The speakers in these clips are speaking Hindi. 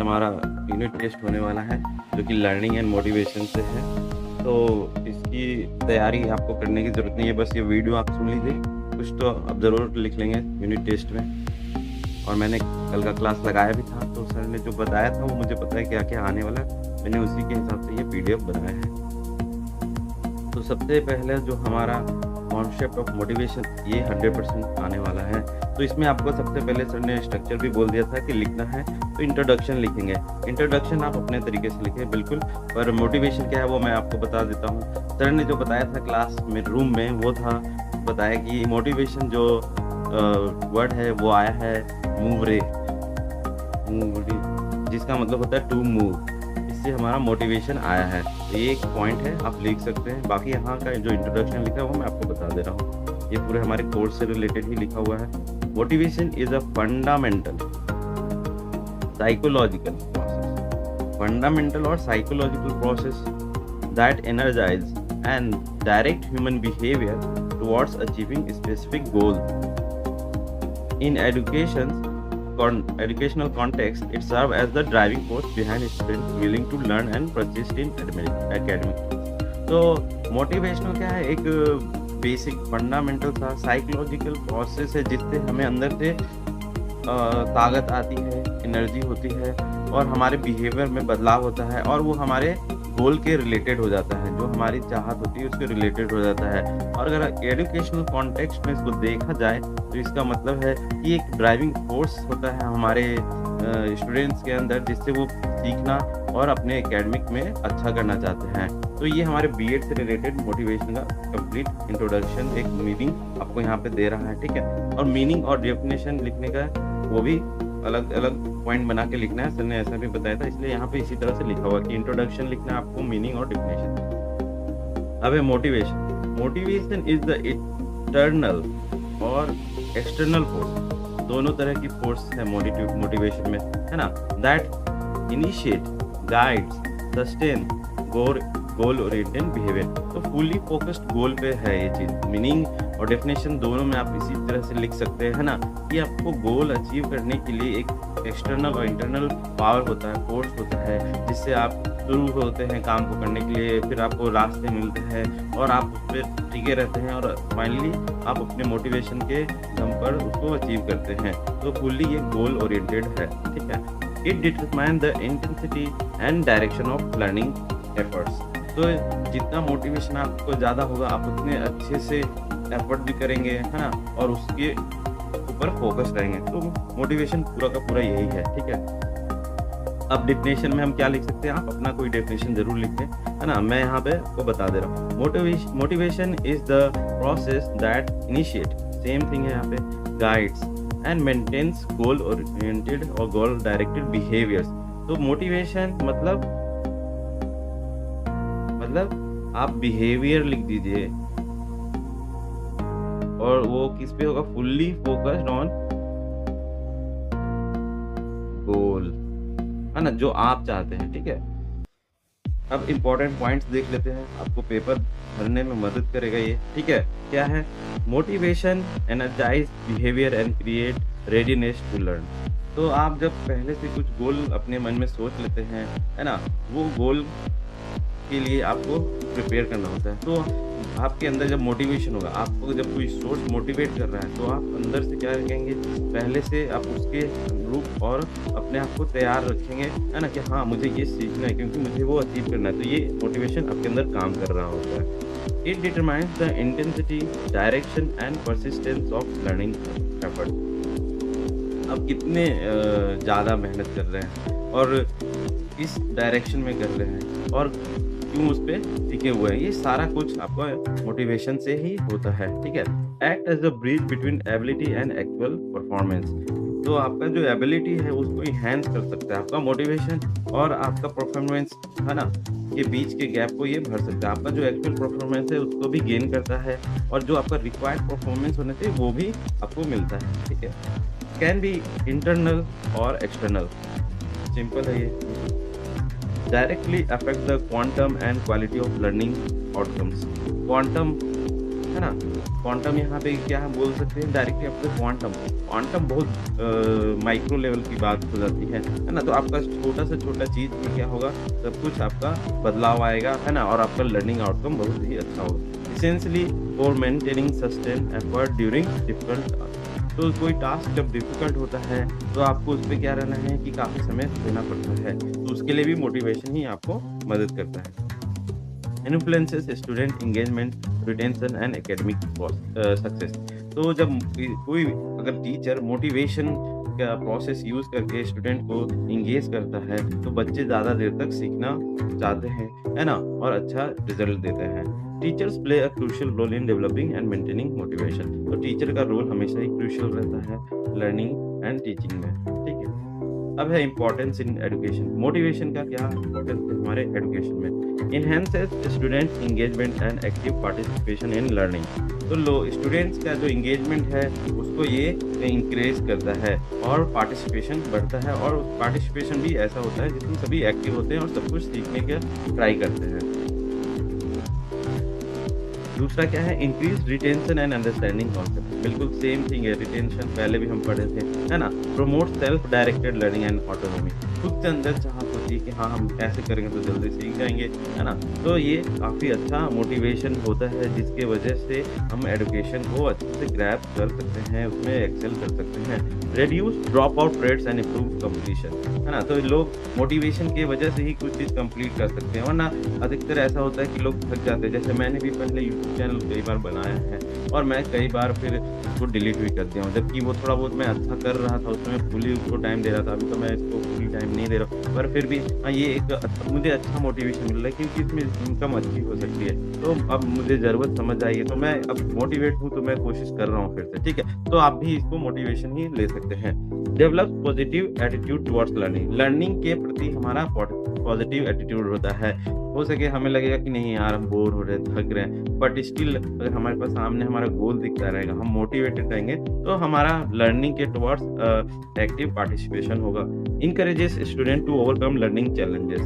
हमारा यूनिट टेस्ट होने वाला है जो कि लर्निंग एंड मोटिवेशन से है। तो इसकी तैयारी आपको करने की ज़रूरत नहीं है, बस ये वीडियो आप सुन लीजिए, कुछ तो आप ज़रूर लिख लेंगे यूनिट टेस्ट में। और मैंने कल का क्लास लगाया भी था, तो सर ने जो बताया था वो मुझे पता है क्या क्या आने वाला है, मैंने उसी के हिसाब से ये PDF बनाया है। तो सबसे पहले जो हमारा कॉन्सेप्ट ऑफ मोटिवेशन ये 100% आने वाला है। तो इसमें आपको सबसे पहले सर ने स्ट्रक्चर भी बोल दिया था कि लिखना है, तो इंट्रोडक्शन लिखेंगे। इंट्रोडक्शन आप अपने तरीके से लिखें बिल्कुल, पर मोटिवेशन क्या है वो मैं आपको बता देता हूँ। सर ने जो बताया था क्लास में रूम में वो था, बताया कि मोटिवेशन जो वर्ड है वो आया है मूव रे, जिसका मतलब होता है टू मूव, इससे हमारा मोटिवेशन आया है। तो ये एक पॉइंट है, आप लिख सकते हैं। बाकी यहाँ का जो इंट्रोडक्शन लिखा है वो मैं आपको बता दे रहा हूँ, ये पूरे हमारे कोर्स से रिलेटेड ही लिखा हुआ है। Motivation is a fundamental psychological process, fundamental और psychological process that energize and direct human behaviour towards achieving specific goal. In educational context, it serves as the driving force behind students willing to learn and persist in academic. तो मोटिवेशनल क्या है, एक बेसिक फंडामेंटल सा साइकोलॉजिकल प्रोसेस है जिससे हमें अंदर से ताकत आती है, एनर्जी होती है और हमारे बिहेवियर में बदलाव होता है और वो हमारे गोल के रिलेटेड हो जाता है, जो हमारी चाहत होती है उसके रिलेटेड हो जाता है। और अगर एजुकेशनल कॉन्टेक्स्ट में इसको देखा जाए तो इसका मतलब है कि एक ड्राइविंग फोर्स होता है हमारे स्टूडेंट्स के अंदर, जिससे वो सीखना और अपने एकेडमिक में अच्छा करना चाहते हैं। तो ये हमारे B.Ed से रिलेटेड मोटिवेशन का कंप्लीट इंट्रोडक्शन, एक मीनिंग आपको यहाँ पे दे रहा है, ठीक है। और मीनिंग और डेफिनेशन लिखने का वो भी अलग अलग पॉइंट बना के लिखना है, सर ने ऐसा भी बताया था, इसलिए यहाँ पे इसी तरह से लिखा हुआ कि इंट्रोडक्शन लिखना है आपको, मीनिंग और डेफिनेशन। अब है motivation. Motivation is the internal और एक्सटर्नल फोर्स, दोनों तरह की फोर्स है मोटिवेशन में, है ना, that initiate, guides, sustain goal oriented behaviour. तो फुली फोकस्ड गोल पे है ये चीज़। मीनिंग और डेफिनेशन दोनों में आप इसी तरह से लिख सकते हैं, है ना, कि आपको गोल अचीव करने के लिए एक एक्सटर्नल और इंटरनल पावर होता है, फोर्स होता है, जिससे आप शुरू होते हैं काम को करने के लिए, फिर आपको रास्ते मिलते हैं और आप उस पर टिके रहते हैं और फाइनली आप अपने मोटिवेशन के दम पर उसको अचीव करते हैं। तो फुल्ली ये गोल ओरिएंटेड है, ठीक है। It determine the intensity and direction of learning efforts. तो जितना मोटिवेशन आपको ज़्यादा होगा आप उतने अच्छे से एफर्ट भी करेंगे, है ना, और उसके ऊपर फोकस रहेंगे। तो मोटिवेशन पूरा का पूरा यही है, ठीक है। अब डेफिनेशन में हम क्या लिख सकते हैं, आप अपना कोई डेफिनेशन जरूर लिखें, है ना, मैं यहाँ पे आपको बता दे रहा हूँ। Motivation is the process that initiate, same thing है यहाँ पे, guides and maintains goal oriented और गोल डायरेक्टेड बिहेवियर्स। तो मोटिवेशन मतलब आप बिहेवियर लिख दीजिए और वो किस पे होगा, फुल्ली फोकस्ड ऑन गोल, है ना, जो आप चाहते हैं, ठीक है। अब इम्पोर्टेंट पॉइंट्स देख लेते हैं, आपको पेपर भरने में मदद करेगा ये, ठीक है। क्या है, motivation energise behaviour and create readiness to learn. तो आप जब पहले से कुछ गोल अपने मन में सोच लेते हैं, है ना, वो गोल के लिए आपको प्रिपेयर करना होता है। तो आपके अंदर जब मोटिवेशन होगा, आपको जब कोई सोर्स मोटिवेट कर रहा है, तो आप अंदर से क्या रखेंगे, पहले से आप उसके अनुरूप और अपने आप को तैयार रखेंगे, है ना, कि हाँ मुझे ये सीखना है क्योंकि मुझे वो अचीव करना है। तो ये मोटिवेशन आपके अंदर काम कर रहा होता है। It determines the intensity, direction and persistence of learning effort. अब कितने ज़्यादा मेहनत कर रहे हैं और किस डायरेक्शन में कर रहे हैं और क्यों उस पर टिके हुए हैं, ये सारा कुछ आपका मोटिवेशन से ही होता है, ठीक है। Act as a bridge between ability and actual performance. तो आपका जो एबिलिटी है उसको इनहेंस कर सकता है, आपका मोटिवेशन और आपका परफॉर्मेंस, है ना, के बीच के गैप को ये भर सकता है। आपका जो एक्चुअल परफॉर्मेंस है उसको भी गेन करता है और जो आपका रिक्वायर्ड परफॉर्मेंस होने चाहिए वो भी आपको मिलता है, ठीक है। कैन बी इंटरनल और एक्सटर्नल, सिंपल है ये। Directly affect the quantum and quality of learning outcomes. Quantum, है ना, क्वांटम यहाँ पे क्या हम बोल सकते हैं डायरेक्टली आपको क्वांटम, क्वांटम बहुत माइक्रो लेवल की बात हो जाती है ना? तो आपका छोटा से छोटा चीज़ में क्या होगा, सब कुछ आपका बदलाव आएगा, है ना? और आपका लर्निंग आउटकम बहुत ही अच्छा होगा। Essentially for maintaining sustain effort during different तो कोई टास्क जब डिफ़िकल्ट होता है, तो आपको उस पे क्या रहना है कि काफ़ी समय देना पड़ता है। तो उसके लिए भी मोटिवेशन ही आपको मदद करता है। Influences student engagement, retention and academic success. तो जब कोई अगर टीचर मोटिवेशन का प्रोसेस यूज़ करके स्टूडेंट को एंगेज करता है, तो बच्चे ज़्यादा देर तक सीखना चाहते हैं, है ना? और अच्छा रिज़ल्ट देते हैं। Teachers play a crucial role in developing and maintaining motivation. तो टीचर का रोल हमेशा ही क्रूशियल रहता है लर्निंग एंड टीचिंग में, ठीक है? अब है इम्पोर्टेंस इन एजुकेशन। मोटिवेशन का क्या इम्पोर्टेंस है हमारे एजुकेशन में? Enhances student engagement and active participation in learning. तो लो स्टूडेंट्स का जो एंगेजमेंट है उसको ये इंक्रेज करता है और पार्टिसिपेशन बढ़ता है, और पार्टिसिपेशन भी ऐसा होता है जिसमें सभी एक्टिव होते हैं और सब कुछ सीखने का ट्राई करते हैं। दूसरा क्या है? Increase retention and understanding concept. बिल्कुल सेम थिंग है, रिटेंशन पहले भी हम पढ़े थे, है ना? Promote self directed learning and autonomy. खुद के अंदर चाहत होती है कि हाँ हम ऐसे करेंगे तो जल्दी सीख जाएंगे, है ना? तो ये काफ़ी अच्छा मोटिवेशन होता है जिसके वजह से हम एजुकेशन को अच्छे से ग्रैब कर सकते हैं, उसमें एक्सेल कर सकते हैं। Reduce drop out rates and improve completion, है ना? तो लोग मोटिवेशन की वजह से ही कुछ चीज़ कंप्लीट कर सकते हैं, वरना अधिकतर ऐसा होता है कि लोग थक जाते हैं। जैसे मैंने भी पहले यूट्यूब चैनल कई बार बनाया है और मैं कई बार फिर उसको डिलीट भी कर दिया हूँ, जबकि वो थोड़ा बहुत मैं अच्छा कर रहा था, उसमें फुली उसको टाइम दे रहा था। अभी तो मैं इसको फुली टाइम नहीं दे रहा हूँ, पर फिर भी हाँ, ये एक मुझे अच्छा मोटिवेशन मिल रहा है क्योंकि इसमें इनकम अच्छी हो सकती है। तो अब मुझे ज़रूरत समझ आई है, तो मैं अब मोटिवेट हूँ, तो मैं कोशिश कर रहा हूँ फिर से, ठीक है? तो आप भी इसको मोटिवेशन ही ले सकते हैं। Develop positive attitude towards learning. Learning के प्रति हमारा पॉजिटिव एटीट्यूड होता है। हो सके हमें लगेगा कि नहीं यार हम बोर हो रहे हैं, थक रहे हैं, बट स्टिल अगर हमारे पास सामने हमारा गोल दिखता रहेगा, हम मोटिवेटेड रहेंगे, तो हमारा लर्निंग के टुवर्ड्स एक्टिव पार्टिसिपेशन होगा। Encourages student to overcome learning challenges.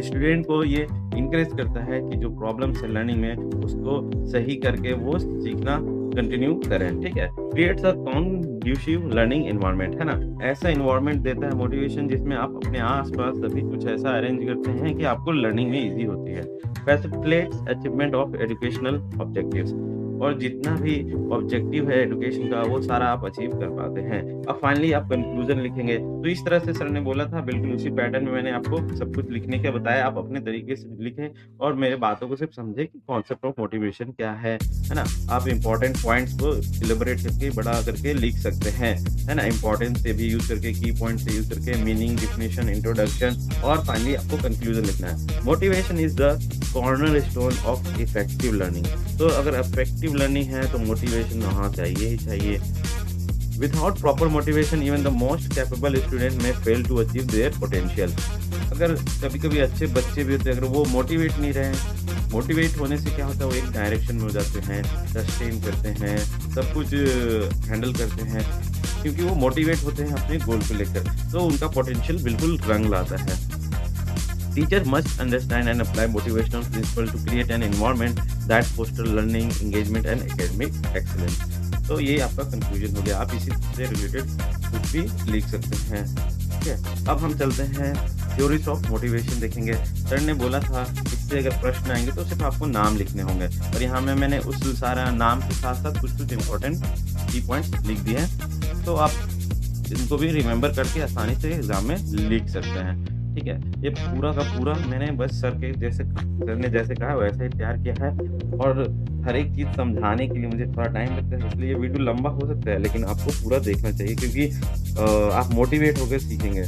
Student को ये इनकरेज करता है कि जो प्रॉब्लम्स है लर्निंग में उसको सही करके वो सीखना कंटिन्यू करें, ठीक है? Creates a conducive learning environment, है ना? ऐसा एनवायरनमेंट देता है मोटिवेशन जिसमें आप अपने आस-पास सभी कुछ ऐसा अरेंज करते हैं कि आपको लर्निंग में ईज़ी होती है। Facilitates achievement of educational objectives. और जितना भी ऑब्जेक्टिव है एजुकेशन का वो सारा आप अचीव कर पाते हैं। अब फाइनली आप कंक्लूजन लिखेंगे, तो इस तरह से सर ने बोला था, बिल्कुल उसी पैटर्न में मैंने आपको सब कुछ लिखने का बताया। आप अपने तरीके से लिखें और मेरे बातों को सिर्फ समझें कि कॉन्सेप्ट ऑफ मोटिवेशन क्या है ना? आप इंपॉर्टेंट पॉइंट्स को इलेबोरेट करके बड़ा करके लिख सकते हैं, है ना? इंपॉर्टेंस से भी यूज करके, की पॉइंट से यूज करके, मीनिंग, डिफिनेशन, इंट्रोडक्शन, और फाइनली आपको कंक्लूजन लिखना है। Motivation is the cornerstone of effective learning. तो अगर इफेक्टिव लर्निंग है तो मोटिवेशन वहाँ चाहिए ही चाहिए। Without proper motivation even the most capable student may fail to achieve their potential. अगर कभी-कभी अच्छे बच्चे भी होते हैं, अगर वो मोटिवेट नहीं रहे, मोटिवेट होने से क्या होता है, वो एक डायरेक्शन में हो जाते हैं, सस्टेन करते हैं, सब कुछ हैंडल करते हैं, क्योंकि वो मोटिवेट होते हैं अपने गोल को लेकर, तो उनका पोटेंशियल बिल्कुल रंग लाता है। Teacher must understand and apply motivational principle to create an environment that foster learning, engagement and academic excellence. तो ये आपका कंक्लूजन हो गया। आप इसी से रिलेटेड कुछ भी लिख सकते हैं, ठीक है? अब हम चलते हैं थ्योरीज ऑफ मोटिवेशन देखेंगे। सर ने बोला था इससे अगर प्रश्न आएंगे तो सिर्फ आपको नाम लिखने होंगे, और यहाँ में मैंने उस सारा नाम के साथ साथ कुछ इम्पोर्टेंट की पॉइंट्स लिख दिए हैं, तो आप इनको भी रिमेंबर करके आसानी से एग्जाम में लिख सकते हैं, ठीक है? ये पूरा का पूरा मैंने बस सर ने जैसे कहा वैसे ही तैयार किया है, और हर एक चीज़ समझाने के लिए मुझे थोड़ा टाइम लगता है, इसलिए वीडियो लंबा हो सकता है, लेकिन आपको पूरा देखना चाहिए क्योंकि आप मोटिवेट होकर सीखेंगे।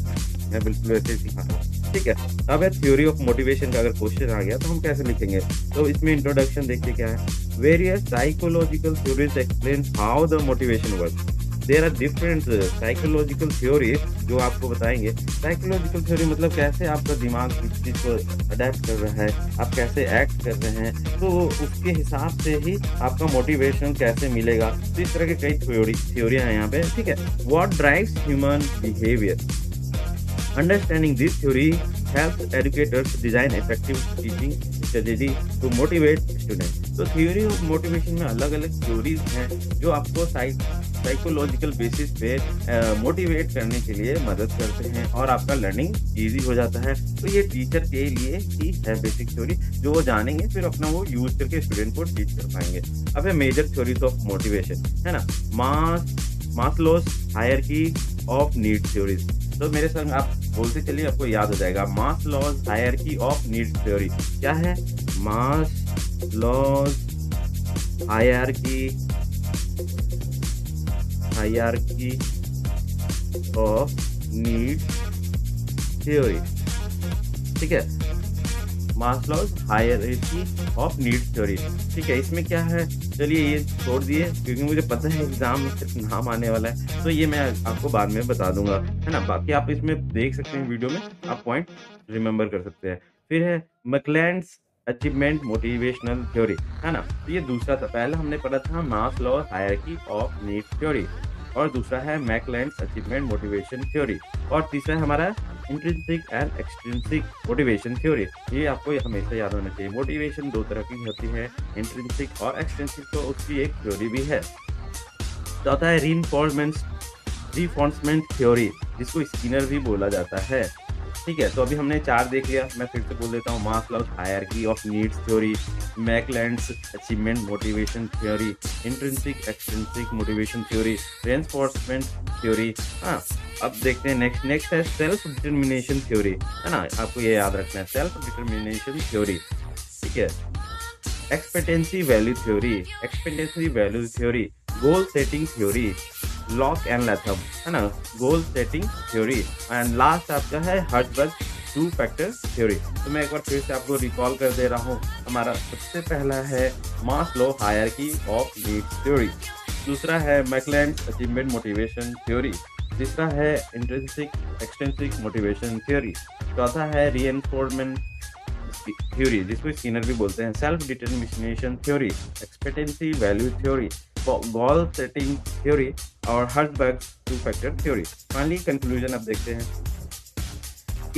मैं बिल्कुल वैसे ही सिखाता हूँ, ठीक है? अब है थ्योरी ऑफ मोटिवेशन का अगर क्वेश्चन आ गया तो हम कैसे लिखेंगे? तो इसमें इंट्रोडक्शन देखिए क्या है। Various psychological theories explain how the motivation works. There are different psychological theories जो आपको बताएंगे। साइकोलॉजिकल थ्योरी मतलब कैसे आपका दिमाग किस चीज़ को अडेप्ट कर रहा है, आप कैसे एक्ट कर रहे हैं, तो उसके हिसाब से ही आपका मोटिवेशन कैसे मिलेगा। तो इस तरह के कई थ्योरियाँ हैं यहाँ पे, ठीक है? What drives human behaviour. Understanding this theory helps educators design effective teaching strategy to motivate students. तो थ्योरी ऑफ मोटिवेशन में अलग-अलग थ्योरीज़ हैं जो आपको साइकोलॉजिकल बेसिस पे मोटिवेट करने के लिए मदद करते हैं और आपका लर्निंग ईज़ी हो जाता है। तो ये टीचर के लिए ही है बेसिक थ्योरी, जो वो जानेंगे फिर अपना वो यूज़ करके स्टूडेंट को टीच कर पाएँगे। अब है मेजर थ्योरीज़ ऑफ मोटिवेशन, है ना? मास्लोज़ हायरार्की ऑफ नीड थ्योरीज़। तो मेरे संग आप बोलते चलिए, आपको याद हो जाएगा। मास्लोज़ हायरार्की ऑफ नीड थ्योरी क्या है? मास्लोज़ हायरार्की ऑफ नीड थ्योरी, ठीक है? मास्लोज़ हायरार्की ऑफ नीड थ्योरी, ठीक है? इसमें क्या है, चलिए ये छोड़ दिए क्योंकि मुझे पता है एग्ज़ाम में सिर्फ नाम आने वाला है, तो ये मैं आपको बाद में बता दूँगा, है ना? बाकी आप इसमें देख सकते हैं वीडियो में, आप पॉइंट रिमेंबर कर सकते हैं। फिर है मैकलेलैंड्स अचीवमेंट मोटिवेशनल थ्योरी, है ना? तो ये दूसरा था, पहला हमने पढ़ा था मास्लोज़ हायरार्की ऑफ नीड थ्योरी और दूसरा है मैकलेलैंड्स अचीवमेंट मोटिवेशन थ्योरी और तीसरा है हमारा intrinsic and extrinsic motivation theory. ये आपको हमेशा याद होना चाहिए। मोटिवेशन 2 तरह की होती है, इंट्रिंसिक और एक्सट्रिंसिक, तो उसकी एक थ्योरी भी है। चौथा है रीइंफोर्समेंट थ्योरी, जिसको स्किनर भी बोला जाता है। ठीक है, तो अभी हमने 4 देख लिया, मैं फिर से बोल देता हूँ। Maslow's hierarchy of needs theory, McClelland's achievement motivation theory, intrinsic extrinsic motivation theory, reinforcement theory. हाँ, अब देखते हैं नेक्स्ट है सेल्फ डिटरमिनेशन थ्योरी, है ना? आपको ये याद रखना है, सेल्फ डिटरमिनेशन थ्योरी, ठीक है? Expectancy value theory, goal setting theory, lock and Latham, है ना? गोल सेटिंग थ्योरी एंड लास्ट आपका है हर्ट्ज़बर्ग 2 फैक्टर थ्योरी। तो मैं एक बार फिर से आपको रिकॉल कर दे रहा हूँ। हमारा सबसे पहला है Maslow hierarchy of needs theory, दूसरा है मैकलेलैंड्स अचीवमेंट मोटिवेशन थ्योरी, तीसरा है इंट्रिंसिक एक्सट्रिंसिक मोटिवेशन थ्योरी, चौथा है रीइंफोर्समेंट थ्योरी, जिसको स्किनर भी बोलते हैं, self determination theory, expectancy value theory, goal setting theory और Herzberg 2 factor theory. Finally conclusion अब देखते हैं।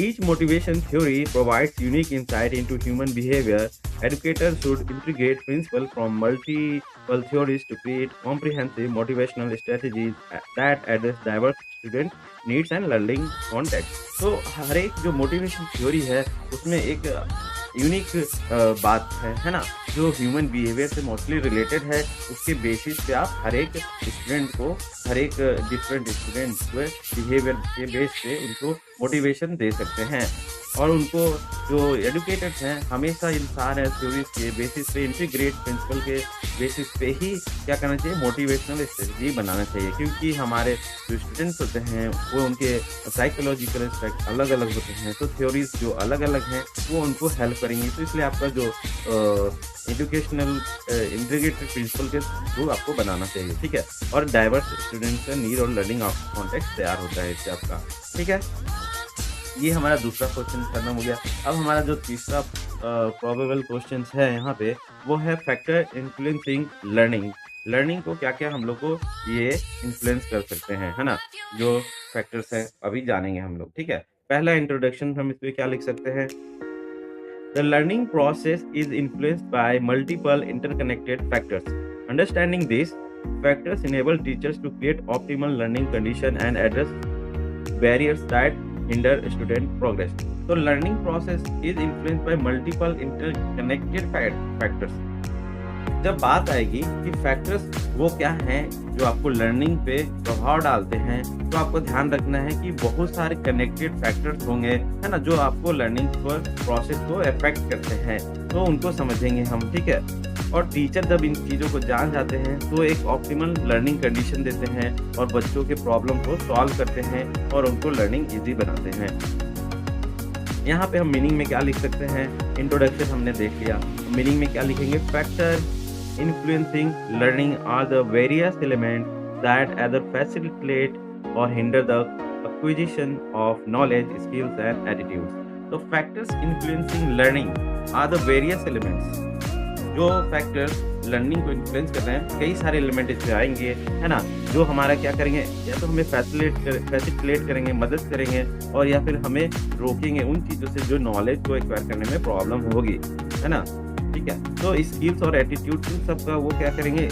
Each motivation theory provides unique insight into human behavior. Educators should integrate principles from multiple theories to create comprehensive motivational strategies that address diverse student needs and learning context. तो हर एक जो मोटिवेशन थ्योरी है उसमें एक यूनिक बात है ना? जो ह्यूमन बिहेवियर से मोस्टली रिलेटेड है, उसके बेसिस पे आप हर एक स्टूडेंट को, हर एक डिफरेंट स्टूडेंट को बिहेवियर के बेस पे उनको मोटिवेशन दे सकते हैं और उनको जो एजुकेटर्स हैं हमेशा इन सारे थ्योरीज के बेसिस पे, इंटीग्रेट प्रिंसिपल के बेसिस पे ही क्या करना चाहिए, मोटिवेशनल स्ट्रेटजी बनाना चाहिए, क्योंकि हमारे जो स्टूडेंट्स होते हैं वो उनके साइकोलॉजिकल एस्पेक्ट अलग अलग होते हैं, तो थ्योरीज जो अलग अलग हैं वो उनको हेल्प करेंगी। तो इसलिए आपका जो एजुकेशनल इंटीग्रेटेड प्रिंसिपल के थ्रू आपको बनाना चाहिए, ठीक है? और डाइवर्स स्टूडेंट्स का नीड और लर्निंग कॉन्टेक्स्ट तैयार होता है इससे आपका, ठीक है? ये हमारा दूसरा क्वेश्चन खत्म हो गया। अब हमारा जो तीसरा प्रोबेबल क्वेश्चन है यहाँ पे, वो है फैक्टर इन्फ्लुएंसिंग लर्निंग को क्या-क्या हम लोग को ये इन्फ्लुएंस कर सकते हैं, है ना? जो फैक्टर्स हैं अभी जानेंगे हम लोग, ठीक है? पहला इंट्रोडक्शन हम इसमें क्या लिख सकते हैं? The learning process is influenced by multiple interconnected factors. Understanding this factors enable teachers to create optimal learning condition and address barriers that hinder student progress. So learning process is influenced by multiple interconnected factors. जब बात आएगी कि फैक्टर्स वो क्या हैं जो आपको लर्निंग पे प्रभाव डालते हैं, तो आपको ध्यान रखना है कि बहुत सारे कनेक्टेड फैक्टर्स होंगे, है ना, जो आपको लर्निंग पर प्रोसेस को अफेक्ट करते हैं, तो उनको समझेंगे हम, ठीक है? और टीचर जब इन चीज़ों को जान जाते हैं तो एक ऑप्टिमल लर्निंग कंडीशन देते हैं और बच्चों के प्रॉब्लम को सॉल्व करते हैं और उनको लर्निंग ईजी बनाते हैं। यहाँ पे हम मीनिंग में क्या लिख सकते हैं? इंट्रोडक्शन हमने देख लिया, मीनिंग में क्या लिखेंगे? Factor influencing learning are the various elements that either facilitate or hinder the acquisition of knowledge, skills and attitudes. So factors influencing learning are the various elements. जो फैक्टर्स लर्निंग को इन्फ्लुएंस कर रहे हैं, कई सारे एलिमेंट इसमें आएंगे, है ना? जो हमारा क्या करेंगे, या तो हमें फैसिलिटेट करेंगे, मदद करेंगे, और या फिर हमें रोकेंगे उन चीज़ों से जो नॉलेज को एक्वायर करने में प्रॉब्लम होगी, है ना? ठीक ठीक है? तो स्किल्स और एटीट्यूड इन सब का वो क्या करेंगे,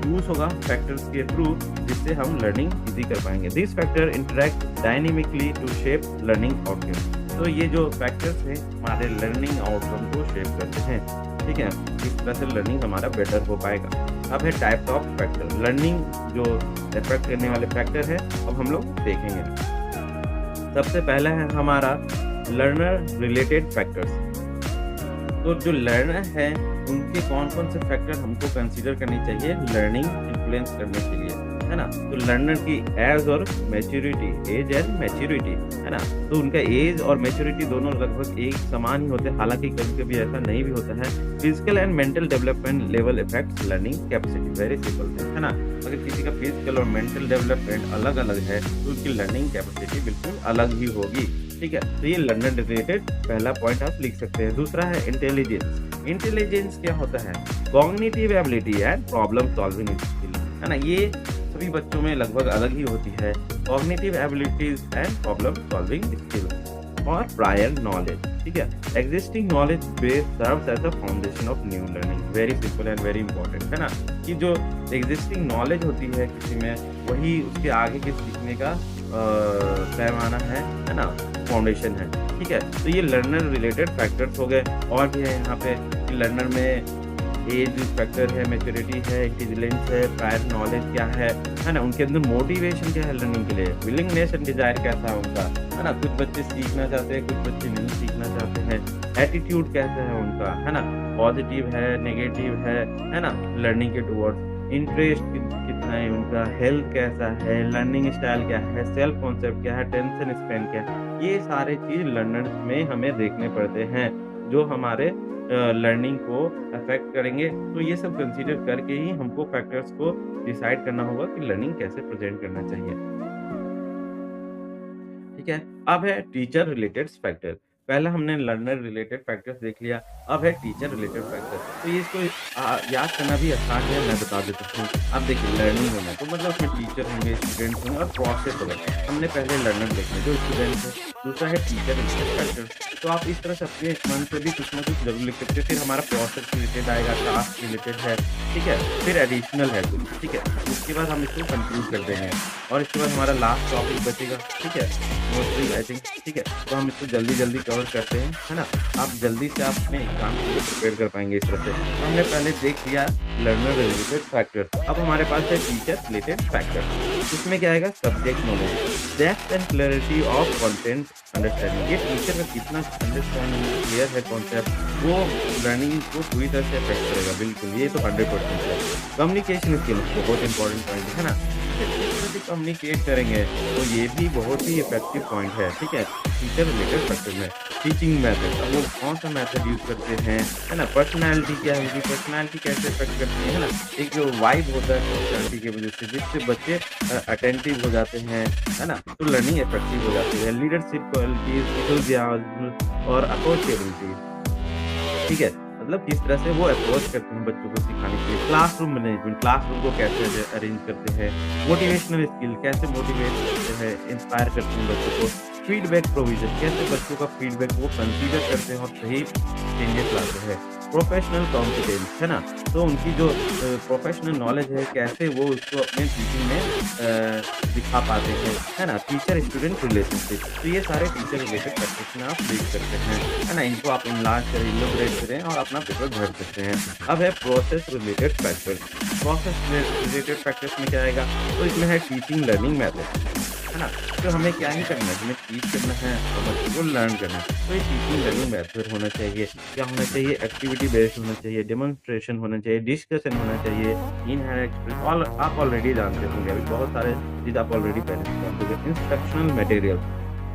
यूज़ होगा फैक्टर्स के थ्रू, जिससे हम लर्निंग ईज़ी कर पाएँगे। This factor interact dynamically to shape learning outcome. तो ये जो फैक्टर्स हैं हमारे लर्निंग आउटकम को शेप करते हैं, ठीक है? इस तरह से लर्निंग हमारा बेटर हो पाएगा। अब है टाइप्स ऑफ फैक्टर, लर्निंग जो अफेक्ट करने वाले फैक्टर है, अब हम लोग देखेंगे। सबसे पहला है हमारा लर्नर रिलेटेड फैक्टर्स। तो जो लर्नर है उनके कौन-कौन से फैक्टर हमको कंसीडर करनी चाहिए लर्निंग इन्फ्लुएंस करने के लिए, है ना? तो लर्नर की एज और मैच्योरिटी, एज एंड मैच्योरिटी, है ना? तो उनका एज और मैच्योरिटी दोनों लगभग एक समान ही होते हैं, हालाँकि कभी-कभी ऐसा नहीं भी होता है। Physical and mental development level effects learning capacity, very simple है ना? अगर किसी का फिजिकल और मेंटल डेवलपमेंट अलग-अलग है, तो उनकी लर्निंग कैपेसिटी बिल्कुल अलग ही होगी, ठीक है? तो ये लर्नर रिलेटेड पहला पॉइंट आप लिख सकते हैं। दूसरा है इंटेलिजेंस। इंटेलिजेंस क्या होता है? Cognitive ability and problem solving skill, है ना? ये सभी बच्चों में लगभग अलग ही होती है। Cognitive abilities and problem solving skill और प्रायर नॉलेज, ठीक है? Existing knowledge base serves as a foundation of new learning, very simple and very important, है ना? कि जो एग्जिस्टिंग नॉलेज होती है किसी में, वही उसके आगे के सीखने का पैमाना है ना? फाउंडेशन है, ठीक है? तो ये लर्नर रिलेटेड फैक्टर्स हो गए। और भी है यहाँ पे कि लर्नर में एज फैक्टर है, मैच्योरिटी है, इंटेलिजेंस है, प्रायर नॉलेज क्या है ना? उनके अंदर मोटिवेशन क्या है लर्निंग के लिए, विलिंगनेस एंड डिजायर कैसा है उनका, है ना? कुछ बच्चे सीखना चाहते हैं, कुछ बच्चे नहीं सीखना चाहते हैं। एटीट्यूड कैसा है उनका, है ना? पॉजिटिव है, नेगेटिव है ना? लर्निंग के टुवर्ड्स इंटरेस्ट कितना है उनका, हेल्थ कैसा है, लर्निंग स्टाइल क्या है, सेल्फ कॉन्सेप्ट क्या है, टेंशन स्पैन क्या है, ये सारे चीज़ लर्नर्स में हमें देखने पड़ते हैं, जो हमारे लर्निंग को अफेक्ट करेंगे। तो ये सब कंसीडर करके ही हमको फैक्टर्स को डिसाइड करना होगा कि लर्निंग कैसे प्रेजेंट करना चाहिए, ठीक है? अब है टीचर रिलेटेड फैक्टर। पहला हमने लर्नर रिलेटेड फैक्टर्स देख लिया, अब है टीचर रिलेटेड फैक्टर। तो ये इसको याद करना भी आसान है, मैं बता देता हूँ। अब देखिए लर्निंग होना तो मतलब उसमें टीचर होंगे, स्टूडेंट्स होंगे और प्रोसेस होगा। हमने पहले लर्नर देखना जो स्टूडेंट है, दूसरा है टीचर रिलेटेड फैक्टर। तो आप इस तरह से अपने मन से भी कुछ ना कुछ जरूर लिख सकते हैं। फिर हमारा प्रोसेस रिलेटेड आएगा, टास्क रिलेटेड है, ठीक है? फिर एडिशनल है कुछ, ठीक है? उसके बाद हम इसको कंक्लूड कर देंगे और इसके बाद हमारा लास्ट टॉपिक बचेगा, ठीक है? मोस्टली आई थिंक, ठीक है? तो हम इसको जल्दी कवर करते हैं, है ना? आप जल्दी से आप अपने एग्जाम के लिए प्रिपेयर कर पाएंगे इस तरह से। तो हमने पहले देख लिया लर्नर रिलेटेड फैक्टर। अब हमारे पास है टीचर रिलेटेड फैक्टर। इसमें क्या आएगा? Subject knowledge, depth and clarity of content understanding. ये टीचर का कितना अंडरस्टैंडिंग क्लियर है कॉन्सेप्ट, वो लर्निंग को पूरी तरह से अफेक्ट करेगा, बिल्कुल। ये तो 100% है। कम्युनिकेशन स्किल बहुत इंपॉर्टेंट पॉइंट है ना? कम्युनिकेट करेंगे तो ये भी बहुत ही इफेक्टिव पॉइंट है, ठीक है? टीचर रिलेटेड फैक्टर में टीचिंग मेथड, अब वो कौन सा मेथड यूज करते हैं, है ना? पर्सनैलिटी क्या है उनकी, पर्सनैलिटी कैसे इफेक्ट करती है ना? एक जो वाइब होता है पर्सनैलिटी की वजह से, जिससे बच्चे अटेंटिव हो जाते हैं, है ना? तो लर्निंग इफेक्टिव हो जाती है। लीडरशिप क्वालिटीज, एंथुसियाज्म और अप्रोचेबिलिटी, ठीक है? मतलब किस तरह से वो अप्रोच करते हैं बच्चों को सिखाने के लिए। क्लासरूम मैनेजमेंट, क्लासरूम को कैसे अरेंज करते हैं। मोटिवेशनल स्किल, कैसे मोटिवेट करते हैं, इंस्पायर करते हैं बच्चों को। फीडबैक प्रोविजन, कैसे बच्चों का फीडबैक वो कंसीडर करते हैं और सही चेंजेस लाते हैं। प्रोफेशनल कॉम्पिटेंस, है ना? तो उनकी जो प्रोफेशनल नॉलेज है, कैसे वो उसको अपने टीचिंग में दिखा पाते हैं, है ना? टीचर स्टूडेंट रिलेशनशिप, तो ये सारे टीचर रिलेटेड फैक्टर्स में आप देख सकते हैं, है ना? इनको आप इनलार्ज करें, इलैबोरेट करें और अपना पेपर भर सकते हैं। अब है process related factors. Process related factors में क्या आएगा? तो इसमें है टीचिंग लर्निंग मेथड, है ना? तो हमें क्या ही करना है, हमें टीच करना है और बच्चों को लर्न करना है। तो ये टीचिंग लर्निंग मेथड होना चाहिए। क्या होना चाहिए? एक्टिविटी बेस्ड होना चाहिए, डेमोन्स्ट्रेशन होना चाहिए, डिस्कशन होना चाहिए, इन हैंड एक्सपीरियंस, ऑल आप ऑलरेडी जानते होंगे, अभी बहुत सारे चीज़ आप ऑलरेडी पहले से जानते होंगे। Instructional material,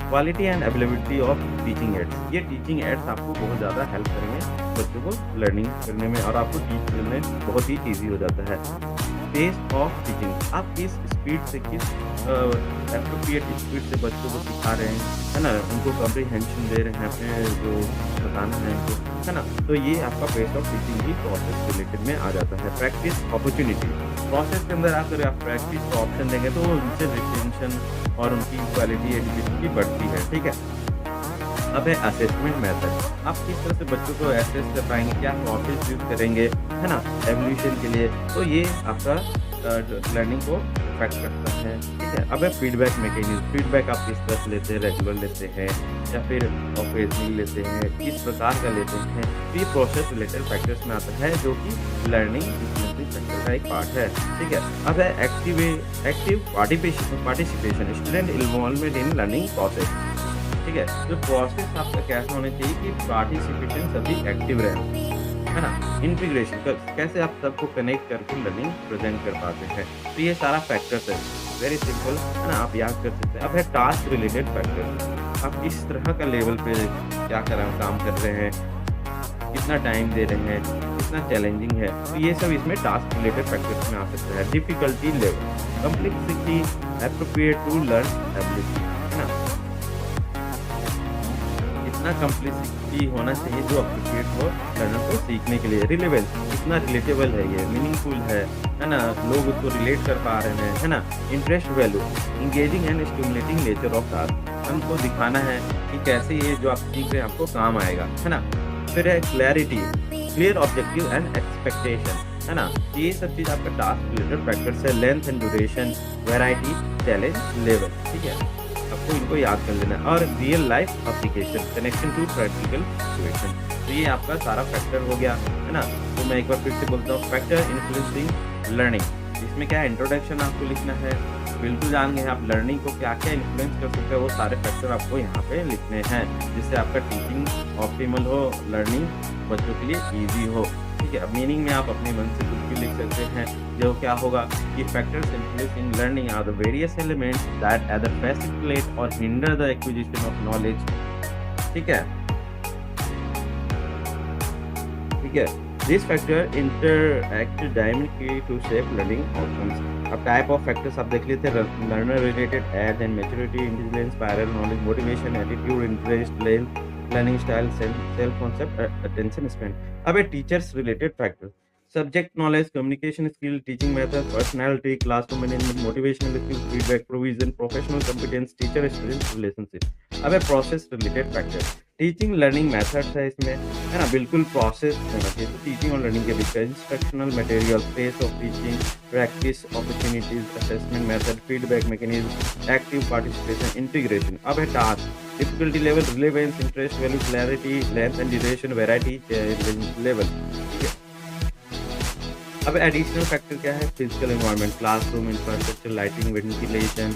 quality and availability of teaching ads. ये टीचिंग एड्स आपको बहुत ज़्यादा हेल्प करेंगे बच्चों को लर्निंग करने में और आपको टीच करने बहुत ही ईजी हो जाता है। पेस ऑफ टीचिंग, आप किस स्पीड से, किस एप्रोप्रिएट स्पीड से बच्चों को सिखा रहे हैं, है ना? उनको कॉम्प्रिहेंशन दे रहे हैं अपने जो बताना है उनको, है ना? तो ये आपका पेस ऑफ टीचिंग ही प्रोसेस रिलेटेड में आ जाता है। प्रैक्टिस अपॉर्चुनिटी, प्रोसेस के अंदर आकर आप प्रैक्टिस का ऑप्शन देंगे तो उनसे रिटेंशन और उनकी क्वालिटी एजुकेशन की बढ़ती है, ठीक है? अब है असेसमेंट मेथड। आप किस तरह से बच्चों को असेस कर पाएँगे, क्या प्रोसेस यूज़ करेंगे, है ना? एवोल्यूशन के लिए, तो ये आपका लर्निंग को इफेक्ट करता है, ठीक है? अब है फीडबैक मैकेनिज़्म। फीडबैक आप किस तरह से लेते हैं, रेगुलर लेते हैं या फिर ऑकेजनली लेते हैं, किस प्रकार का लेते हैं? तो ये प्रोसेस रिलेटेड फैक्टर्स में आता है जो कि लर्निंग इन्फ्लुएंसिंग फैक्टर का एक पार्ट है, ठीक है? अब है active participation, student involvement in learning process, ठीक है? तो प्रोसेस आपका कैसा होना चाहिए कि पार्टिसिपेशन सभी एक्टिव रहे, है ना? इंटीग्रेशन कैसे आप सबको कनेक्ट करके लर्निंग प्रेज़ेंट कर पाते हैं। तो ये सारा फैक्टर्स है, वेरी सिंपल, है ना? आप याद कर सकते हैं। अब है टास्क रिलेटेड फैक्टर। आप किस तरह का लेवल पे क्या कर रहे हैं, काम कर रहे हैं, कितना टाइम दे रहे हैं, कितना चैलेंजिंग है। तो ये सब इसमें टास्क रिलेटेड फैक्टर्स में आ सकता है। Difficulty level, complexity appropriate to learn ability, है ना? इतना कॉम्प्लेक्सिटी होना चाहिए जो एप्रोप्रिएट हो लर्नर को सीखने के लिए। रिलेवेंस, कितना रिलेटेबल है ये, मीनिंगफुल है ना? लोग उसको रिलेट कर पा रहे हैं, है ना? Interest value, engaging and stimulating nature of task. हमको दिखाना है कि कैसे ये जो आप सीख रहे हैं आपको काम आएगा, है ना? फिर है clarity, clear objective and expectation, है ना? ये सब चीज़ आपका टास्क रिलेटेड फैक्टर्स है। Length and duration, variety, challenge level, ठीक है? आपको इनको याद कर लेना है। और real life application, connection to practical situation. तो ये आपका सारा फैक्टर हो गया, है ना? तो मैं एक बार फिर से बोलता हूँ, फैक्टर इन्फ्लुएंसिंग लर्निंग। इसमें क्या है, इंट्रोडक्शन आपको लिखना है। बिल्कुल जान गए आप लर्निंग को क्या-क्या इन्फ्लुएंस कर सकते हैं, वो सारे फैक्टर आपको यहाँ पे लिखने हैं, जिससे आपका टीचिंग ऑप्टिमल हो, लर्निंग बच्चों के लिए ईज़ी हो, ठीक है? अब मीनिंग में आप अपने मन से कुछ भी लिख सकते हैं। जो क्या होगा कि factors influence in learning are the various elements that either facilitate और hinder the acquisition of knowledge, ठीक है? ठीक है? This factor interact dynamically to shape learning outcomes. अब टाइप ऑफ फैक्टर्स आप देख लेते हैं, learner related age and maturity, intelligence, spiral, knowledge, motivation, attitude, interest, learning style, self concept, attention span. अब है teachers related factors, subject knowledge, communication skill, teaching method, personality, classroom management, motivational skill, feedback, provision, professional competence, teacher student relationship. अब है process related factor, teaching learning methods है इसमें, है ना? बिल्कुल प्रोसेस होना चाहिए। तो टीचिंग और लर्निंग के बीच instructional material, pace of teaching, practice opportunities, assessment method, feedback mechanism, active participation, integration. अब है task, difficulty level, relevance, interest value, clarity, length and duration, variety, challenge level, ठीक है? अब एडिशनल फैक्टर क्या है, physical environment, classroom infrastructure, lighting, ventilation,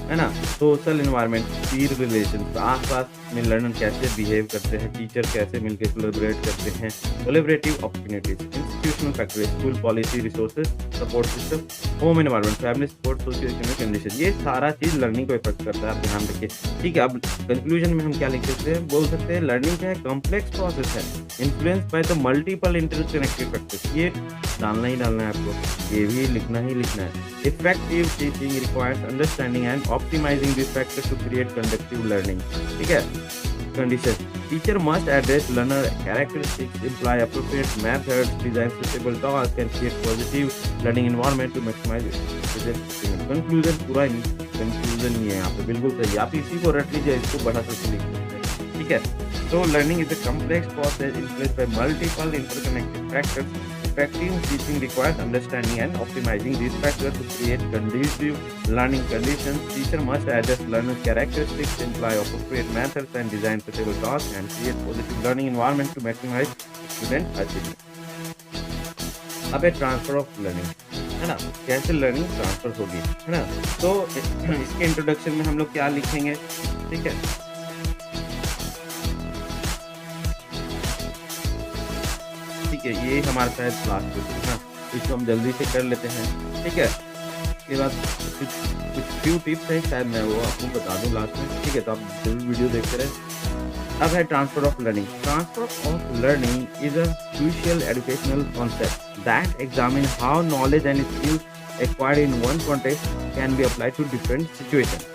है ना? सोशल एनवायरनमेंट, पीर रिलेशन, आस-पास में लर्नर कैसे बिहेव करते हैं, टीचर कैसे मिलकर कोलैबोरेट करते हैं, collaborative opportunities, institutional factor, school policy, resources, support system, home environment, family support, socio economic condition. ये सारा चीज़ लर्निंग को इफेक्ट करता है, आप ध्यान रखिए, ठीक है? अब कंक्लूजन में हम क्या लिख सकते हैं, बोल सकते हैं लर्निंग क्या है, कॉम्प्लेक्स प्रोसेस है, influence by the multiple interconnected factors. ये डालना ही डालना है आपको, ये भी लिखना ही लिखना है। Effective teaching requires understanding and optimising this factors to create conductive learning, ठीक है? Condition, teacher must address learner characteristics, employ appropriate methods, design suitable task and create positive learning environment to maximise student. Conclusion पूरा कंक्लूजन ही है यहाँ पे, बिल्कुल सही। आप इसी को रट लीजिए, इसको बढ़ा सकते लिख सकते हैं, ठीक है? So learning is a complex process influenced by multiple interconnected factors. Effective teaching requires understanding and optimizing these factors to create conducive learning conditions. Teacher must adjust learner characteristics, employ appropriate methods, and design suitable tasks and create positive learning environment to maximize student achievement. अब है ट्रांसफर ऑफ लर्निंग, है ना? कैसे लर्निंग ट्रांसफर होगी, है ना? तो इसके इंट्रोडक्शन में हम लोग क्या लिखेंगे, ठीक है? ठीक है, ये हमारा शायद लास्ट क्वेश्चन है ना, इसको हम जल्दी से कर लेते हैं, ठीक है? इसके बाद कुछ फ्यू टिप्स हैं, शायद मैं वो आपको बता दूं लास्ट में, ठीक है? तो आप जरूर वीडियो देखते रहें। अब है transfer of learning. Transfer of learning is a crucial educational concept that examine how knowledge and skills acquired in one context can be applied to different situation.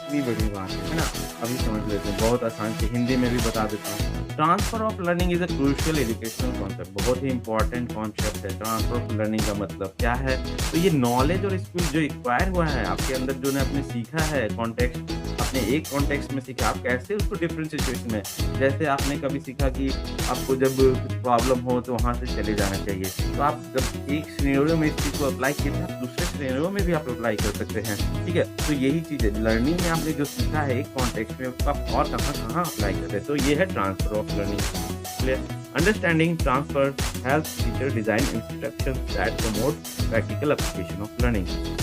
इतनी बड़ी बात है ना? अभी समझ लेते हैं, बहुत आसान से हिंदी में भी बता देता हूँ। Transfer of learning is a crucial educational concept, बहुत ही इंपॉर्टेंट कॉन्सेप्ट है। ट्रांसफर ऑफ लर्निंग का मतलब क्या है? तो ये नॉलेज और स्किल जो एक्वायर हुआ है आपके अंदर, जो ने आपने सीखा है, कॉन्टेक्स्ट आपने एक कॉन्टेक्स्ट में सीखा, आप कैसे उसको डिफरेंट सिचुएशन में जैसे आपने कभी सीखा कि आपको जब कुछ प्रॉब्लम हो तो वहाँ से चले जाना चाहिए। तो आप जब एक सिनेरियो में इस चीज़ को अप्लाई किए थे, आप दूसरे सिनेरियो में भी आप अप्लाई कर सकते हैं, ठीक है? तो यही चीज़ है, लर्निंग में आपने जो सीखा है एक कॉन्टेक्स्ट में उसको आप और कहाँ-कहाँ अप्लाई कर रहे हैं। तो ये है transfer of learning. Clear? Understanding transfer helps teacher design instructions that promote practical application of learning.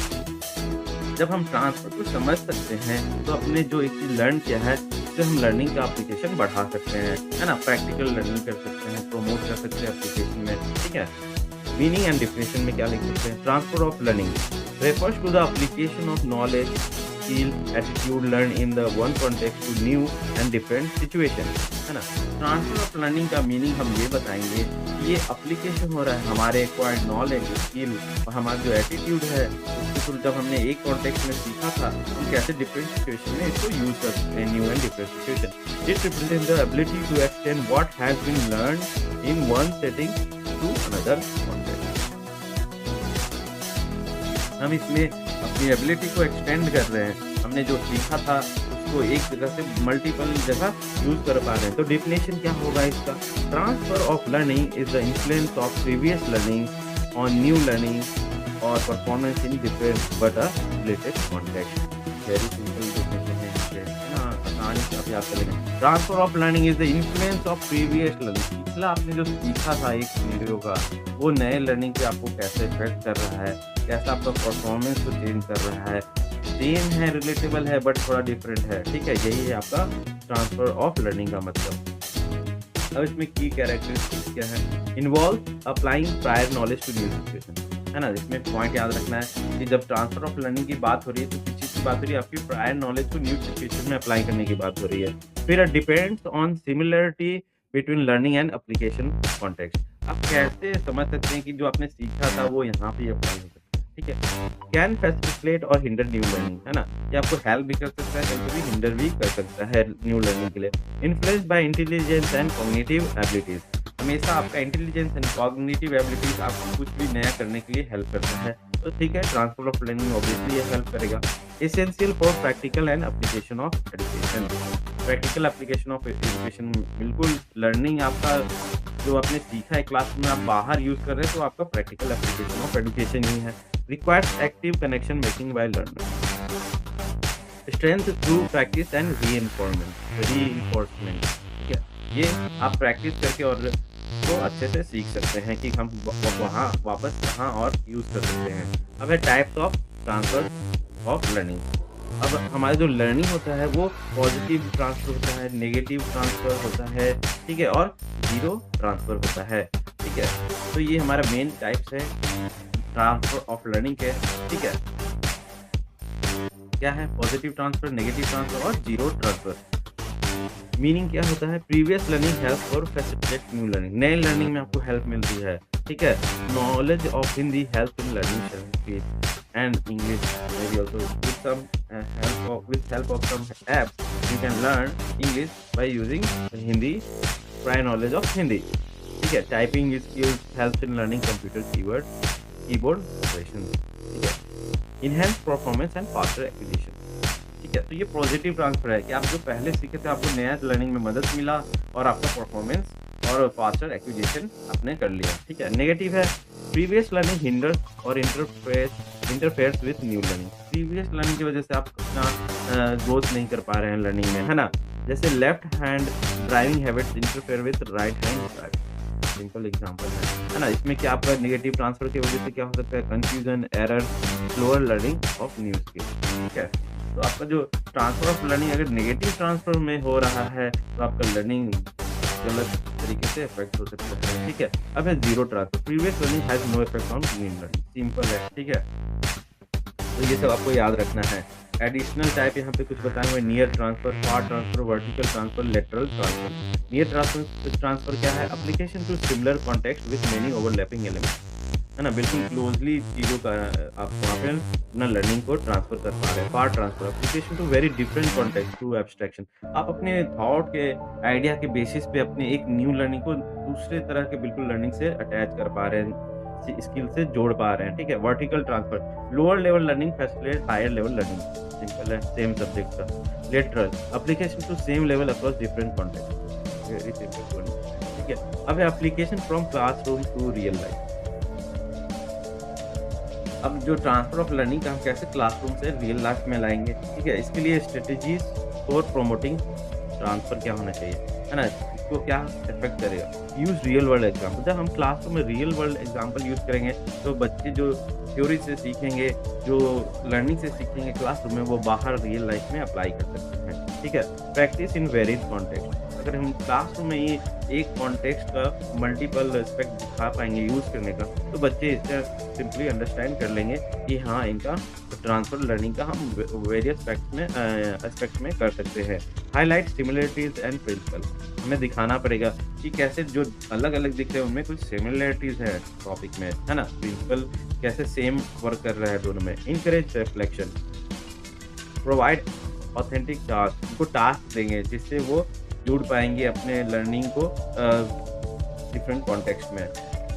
जब हम ट्रांसफर को समझ सकते हैं, तो अपने जो एक चीज़ लर्न किया है, उससे हम लर्निंग का एप्लीकेशन बढ़ा सकते हैं, है ना? प्रैक्टिकल लर्निंग कर सकते हैं, प्रमोट कर सकते हैं एप्लीकेशन में, ठीक है? मीनिंग एंड डेफिनेशन में क्या लिख सकते हैं? Transfer of learning refers to the application of knowledge, skill, attitude learned in the one context to new and different situation, है ना? ट्रांसफर ऑफ लर्निंग का मीनिंग हम ये बताएंगे कि ये एप्लीकेशन हो रहा है हमारे एक्वायर्ड नॉलेज, स्किल और हमारा जो एटीट्यूड है उसके थ्रू जब हमने एक कॉन्टेक्स्ट में सीखा था, हम कैसे डिफरेंट सिचुएशन में इसको यूज कर सकते हैं, new and different situation. It represent the ability to extend what has been learned in one setting to another context. हम इसमें अपनी एबिलिटी को एक्सटेंड कर रहे हैं, हमने जो सीखा था उसको एक जगह से मल्टीपल जगह यूज कर पा रहे हैं। तो डेफिनेशन क्या होगा इसका? Transfer of learning is the influence of previous learning on new learning और performance in different but a related context. Very simple definition है ना, आसानी से आप याद करेंगे। Transfer of learning is the influence of previous learning. पिछला आपने जो सीखा था एक सिनेरियो का, वो नए लर्निंग पे आपको कैसे इफेक्ट कर रहा है, कैसा आपका परफॉर्मेंस को चेंज कर रहा है, सेम है, रिलेटेबल है बट थोड़ा डिफरेंट है, ठीक है? यही है आपका ट्रांसफर ऑफ लर्निंग का मतलब। अब इसमें की कैरेक्टरिस्टिक्स क्या है? Involve applying prior knowledge to new situation, है ना? इसमें पॉइंट याद रखना है कि जब ट्रांसफर ऑफ लर्निंग की बात हो रही है तो किस चीज़ की बात हो रही है? आपकी प्रायर नॉलेज को न्यू सिचुएशन में अप्लाई करने की बात हो रही है। फिर depends on similarity between learning and application context. आप कैसे समझ सकते हैं कि जो आपने सीखा था वो यहाँ पे अप्लाई हो सकता है, ठीक है? कैन फैसिलिटेट और हिंडर न्यू लर्निंग, है ना? ये आपको हेल्प भी कर सकता है, कभी कभी हिंडर भी कर सकता है न्यू लर्निंग के लिए। Influenced by intelligence and cognitive abilities, हमेशा आपका इंटेलिजेंस एंड कॉग्निटिव एबिलिटीज आपको कुछ भी नया करने के लिए हेल्प करता है। तो ठीक है, ट्रांसफर ऑफ लर्निंग ऑब्वियसली ये हेल्प करेगा। Essential for practical and application of education, practical application of education, बिल्कुल लर्निंग आपका जो आपने सीखा है क्लास में आप बाहर यूज कर रहे हैं तो आपका प्रैक्टिकल एप्लीकेशन ऑफ एजुकेशन ही है। Requires active connection making by learner, strength through practice and reinforcement, ठीक है? ये आप प्रैक्टिस करके और तो अच्छे से सीख सकते हैं कि हम वहाँ वापस कहाँ और यूज कर सकते हैं। अब है types of transfer of learning. अब हमारा जो लर्निंग होता है वो पॉजिटिव ट्रांसफर होता है, नेगेटिव ट्रांसफर होता है, ठीक है? और जीरो ट्रांसफर होता है, ठीक है? तो ये हमारा मेन टाइप्स है ट्रांसफर ऑफ लर्निंग के, ठीक है? क्या है? पॉजिटिव ट्रांसफर, नेगेटिव ट्रांसफर और जीरो ट्रांसफर। मीनिंग क्या होता है? Previous learning help for facilitate new learning, नए लर्निंग में आपको हेल्प मिलती है, ठीक है? Knowledge of Hindi help in learning Sanskrit and English, maybe also with help of some apps you can learn English by using Hindi, prior knowledge of Hindi, ठीक है? Typing skills helps in learning computer keyboard operations, ठीक है? enhance performance and faster acquisition, ठीक है? तो ये पॉजिटिव ट्रांसफर है कि आप जो पहले सीखे थे आपको नया लर्निंग में मदद मिला और आपका परफॉर्मेंस और फास्टर एक्विजिशन आपने कर लिया, ठीक है? नेगेटिव है प्रीवियस लर्निंग हिंडर और interferes with new learning, previous learning की वजह से आप अपना ग्रोथ नहीं कर पा रहे हैं लर्निंग में, है ना? जैसे left hand driving habits interfere with right hand driving, simple example है ना? इसमें क्या आपका नेगेटिव ट्रांसफर की वजह से क्या हो सकता है? Confusion, error, slower learning of new skill, ठीक है? तो आपका जो ट्रांसफर ऑफ लर्निंग अगर नेगेटिव ट्रांसफर में हो रहा है तो आपका लर्निंग गलत तरीके से इफेक्ट हो सकता है, ठीक है? अब है zero transfer, previous learning has no effect on new learning, simple है, ठीक है? तो ये सब आपको याद रखना है। एडिशनल टाइप यहाँ पे कुछ बताए हुए, near transfer, far transfer, vertical transfer, lateral transfer. Near transfer क्या है? Application to similar context with many overlapping elements, है ना? बिल्कुल क्लोजली चीज़ों का आप वहाँ पे अपना लर्निंग को ट्रांसफर कर पा रहे हैं। Far transfer, application to very different context through abstraction, आप अपने थॉट के आइडिया के बेसिस पे अपने एक न्यू लर्निंग को दूसरे तरह के बिल्कुल लर्निंग से अटैच कर पा रहे हैं, स्किल से जोड़ पा रहे हैं, ठीक है? Vertical transfer, lower level learning facilitate higher level learning, simple है, सेम सब्जेक्ट का। Lateral, application to same level across different context, very simple one, ठीक है? अब application from classroom to real life. अब जो ट्रांसफर ऑफ लर्निंग का हम कैसे क्लासरूम से रियल लाइफ में लाएँगे, ठीक है? इसके लिए स्ट्रेटेजीज़ फॉर प्रमोटिंग ट्रांसफर क्या होना चाहिए, है ना? इसको क्या इफ़ेक्ट करेगा? यूज़ रियल वर्ल्ड एग्ज़ाम्पल, जब हम क्लासरूम में रियल वर्ल्ड एग्ज़ाम्पल यूज़ करेंगे, तो बच्चे जो थ्योरी से सीखेंगे, जो लर्निंग से सीखेंगे क्लासरूम में, वो बाहर रियल लाइफ में अप्लाई कर सकते हैं, ठीक है? प्रैक्टिस इन वेरियस कॉन्टेक्स्ट, अगर हम क्लासरूम में ही एक कॉन्टेक्स्ट का मल्टीपल एस्पेक्ट दिखा पाएँगे यूज़ करने का, तो बच्चे इससे सिंपली अंडरस्टैंड कर लेंगे कि हाँ, इनका ट्रांसफर लर्निंग का हम वेरियस एस्पेक्ट में कर सकते हैं। हाइलाइट सिमिलरिटीज़ एंड प्रिंसिपल, हमें दिखाना पड़ेगा कि कैसे जो अलग-अलग दिख रहे हैं उनमें कुछ सिमिलरिटीज़ है टॉपिक में, है ना? प्रिंसिपल कैसे सेम वर्क कर रहा है दोनों में। Encourage reflection, provide authentic task, उनको टास्क देंगे जिससे वो जुड़ पाएँगे अपने लर्निंग को डिफरेंट कॉन्टेक्स्ट में।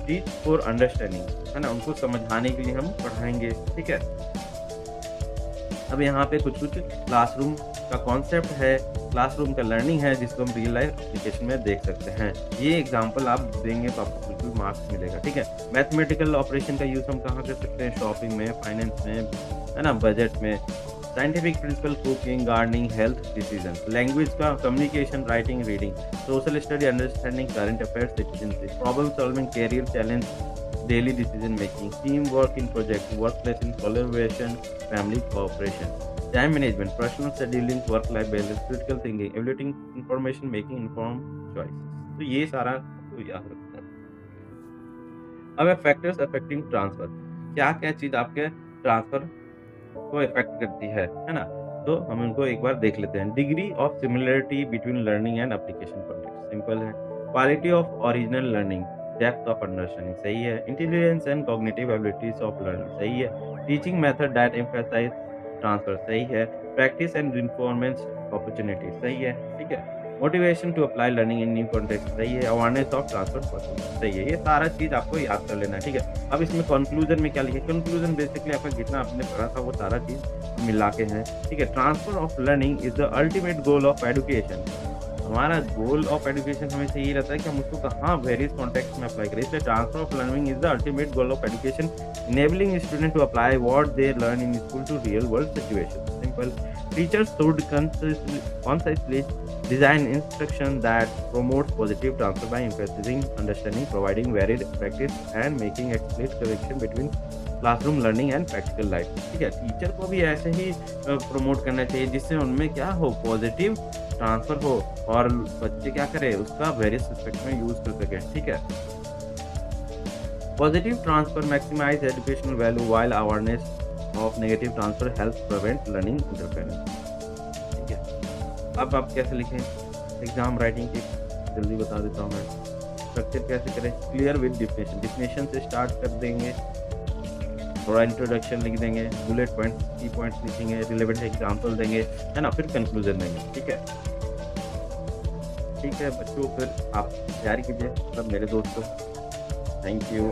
टीच फॉर अंडरस्टैंडिंग, है ना? उनको समझाने के लिए हम पढ़ाएँगे, ठीक है? अब यहाँ पे कुछ-कुछ क्लासरूम का कॉन्सेप्ट है, क्लासरूम का लर्निंग है जिसको हम रियल लाइफ एप्लीकेशन में देख सकते हैं। ये एग्जांपल आप देंगे तो आपको बिल्कुल मार्क्स मिलेगा, ठीक है? मैथमेटिकल ऑपरेशन का यूज़ हम कहाँ कर सकते हैं? शॉपिंग में, फाइनेंस में, है ना? बजट में। Scientific principle, cooking, gardening, health decision. Language का communication, writing, reading. Social study, understanding current affairs, citizenship. Problem solving, career challenge, daily decision making, teamwork in project, workplace in collaboration, family cooperation, time management, personal scheduling, work-life balance, critical thinking, evaluating information, making informed choices. तो ये सारा आपको याद रखना है। अब फैक्टर्स अफेक्टिंग ट्रांसफर, क्या-क्या चीज़ आपके ट्रांसफर को इफेक्ट करती है ना? तो हम इनको एक बार देख लेते हैं। Degree of similarity between learning and application context, simple है। Quality of original learning, depth of understanding, सही है। Intelligence and cognitive abilities of learning, सही है। Teaching method that emphasize transfer, सही है। प्रैक्टिस एंड रिइंफोर्समेंट अपॉर्चुनिटी, सही है, ठीक है। Motivation to apply learning in new context, सही है। अवेयरनेस ऑफ ट्रांसफर प्रोसेस, सही है। ये सारा चीज़ आपको याद कर लेना है, ठीक है। अब इसमें कंक्लूजन में क्या लिखे? कंक्लूजन बेसिकली आपका जितना आपने पढ़ा था वो सारा चीज़ मिला के है, ठीक है। Transfer of learning is the ultimate goal of education. हमारा गोल ऑफ एजुकेशन हमेशा यही रहता है कि हम उसको कहाँ वेरियस कॉन्टेक्स्ट में अप्लाई करें। इसलिए transfer of learning is the ultimate goal of education, enabling student to apply what they learn in school to real world situation. Simple. Teachers should consciously design instruction that promotes positive transfer by emphasizing understanding, providing varied practice and making explicit connection between classroom learning and practical life, ठीक है। टीचर को भी ऐसे ही प्रमोट करना चाहिए जिससे उनमें क्या हो, पॉजिटिव ट्रांसफर हो और बच्चे क्या करें, उसका वेरियस एस्पेक्ट में यूज कर सकें, ठीक है। Positive transfer maximize educational value while awareness of negative transfer help prevent learning interference, ठीक है। अब आप कैसे लिखें? एग्जाम राइटिंग टिप्स जल्दी बता देता हूँ मैं। स्ट्रक्चर कैसे करें? क्लियर विद डिफिनेशन, डिफिनेशन से स्टार्ट कर देंगे, थोड़ा इंट्रोडक्शन लिख देंगे, बुलेट पॉइंट्स, की पॉइंट्स लिखेंगे, रिलेवेंट एग्जांपल देंगे, है ना, फिर कंक्लूजन देंगे, ठीक है। ठीक है बच्चों, फिर आप तैयारी कीजिए सब मेरे दोस्तों। Thank you.